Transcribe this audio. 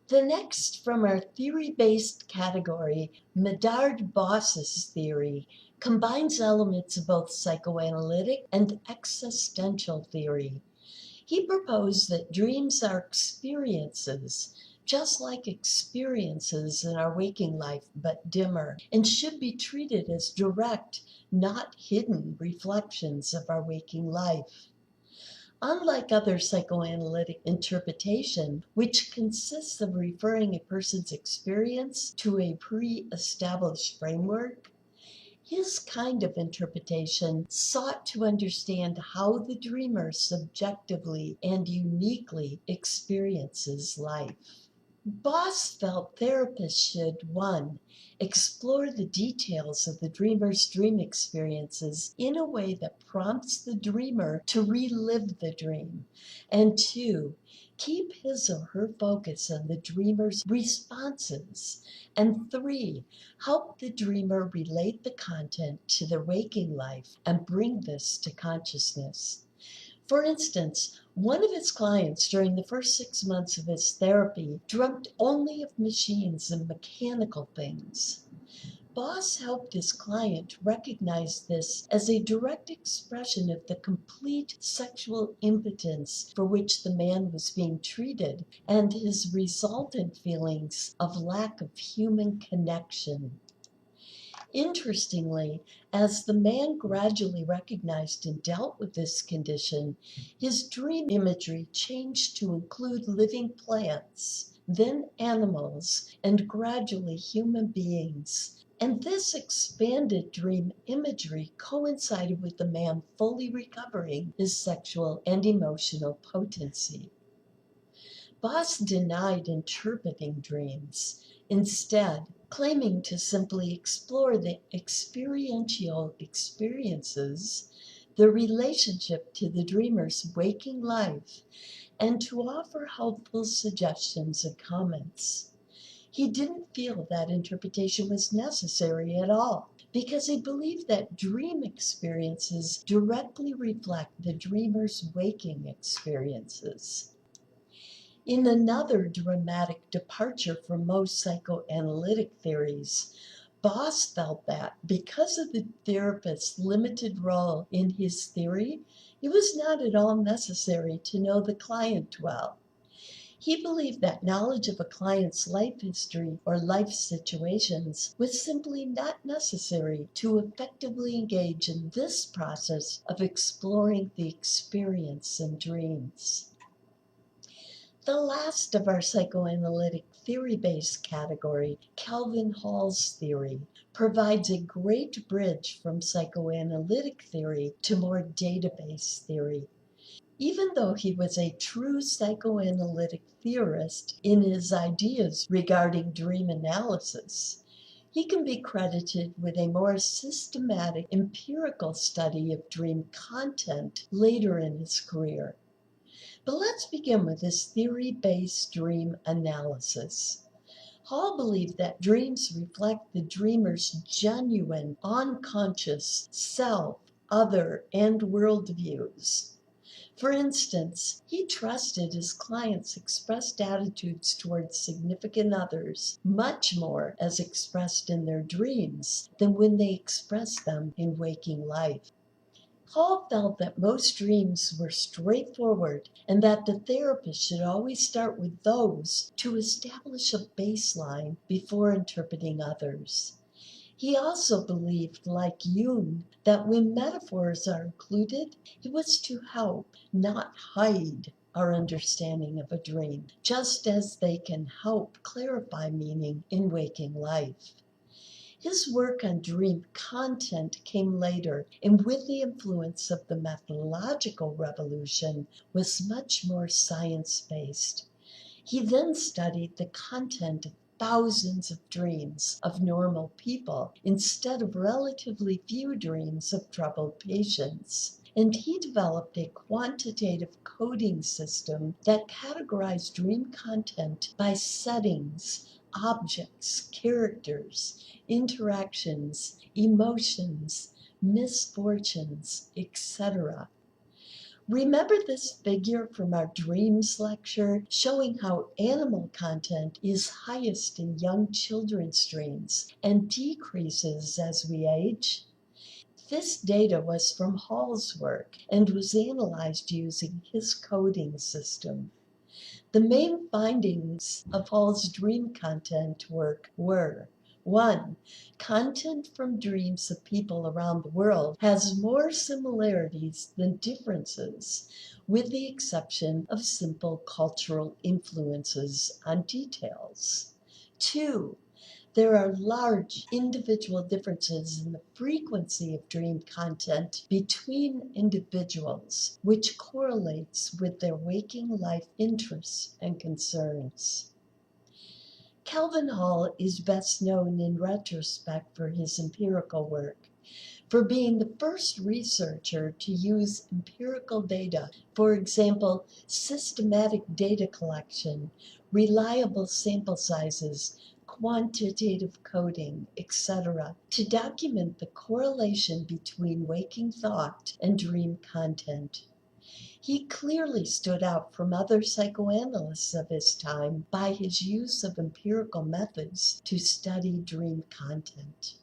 The next from our theory-based category, Medard-Boss's theory, combines elements of both psychoanalytic and existential theory. He proposed that dreams are experiences, just like experiences in our waking life, but dimmer, and should be treated as direct, not hidden reflections of our waking life. Unlike other psychoanalytic interpretation, which consists of referring a person's experience to a pre-established framework, his kind of interpretation sought to understand how the dreamer subjectively and uniquely experiences life. Boss felt therapists should 1. Explore the details of the dreamer's dream experiences in a way that prompts the dreamer to relive the dream, and 2. Keep his or her focus on the dreamer's responses, and 3. Help the dreamer relate the content to their waking life and bring this to consciousness. For instance, one of his clients during the first 6 months of his therapy dreamt only of machines and mechanical things. Boss helped his client recognize this as a direct expression of the complete sexual impotence for which the man was being treated and his resultant feelings of lack of human connection. Interestingly, as the man gradually recognized and dealt with this condition, his dream imagery changed to include living plants, then animals, and gradually human beings. And this expanded dream imagery coincided with the man fully recovering his sexual and emotional potency. Boss denied interpreting dreams, instead claiming to simply explore the experiential experiences, the relationship to the dreamer's waking life, and to offer helpful suggestions and comments. He didn't feel that interpretation was necessary at all, because he believed that dream experiences directly reflect the dreamer's waking experiences. In another dramatic departure from most psychoanalytic theories, Boss felt that because of the therapist's limited role in his theory, it was not at all necessary to know the client well. He believed that knowledge of a client's life history or life situations was simply not necessary to effectively engage in this process of exploring the experience in dreams. The last of our psychoanalytic theory-based category, Calvin Hall's theory, provides a great bridge from psychoanalytic theory to more database theory. Even though he was a true psychoanalytic theorist in his ideas regarding dream analysis, he can be credited with a more systematic empirical study of dream content later in his career. But let's begin with his theory-based dream analysis. Hall believed that dreams reflect the dreamer's genuine, unconscious self, other, and worldviews. For instance, he trusted his clients' expressed attitudes towards significant others much more as expressed in their dreams than when they expressed them in waking life. Hall felt that most dreams were straightforward and that the therapist should always start with those to establish a baseline before interpreting others. He also believed, like Jung, that when metaphors are included, it was to help, not hide, our understanding of a dream, just as they can help clarify meaning in waking life. His work on dream content came later, and with the influence of the methodological revolution, was much more science-based. He then studied the content of thousands of dreams of normal people instead of relatively few dreams of troubled patients. And he developed a quantitative coding system that categorized dream content by settings, objects, characters, interactions, emotions, misfortunes, etc. Remember this figure from our dreams lecture showing how animal content is highest in young children's dreams and decreases as we age? This data was from Hall's work and was analyzed using his coding system. The main findings of Hall's dream content work were: 1. Content from dreams of people around the world has more similarities than differences, with the exception of simple cultural influences on details. 2. There are large individual differences in the frequency of dream content between individuals, which correlates with their waking life interests and concerns. Calvin Hall is best known in retrospect for his empirical work, for being the first researcher to use empirical data, for example, systematic data collection, reliable sample sizes, quantitative coding, etc., to document the correlation between waking thought and dream content. He clearly stood out from other psychoanalysts of his time by his use of empirical methods to study dream content.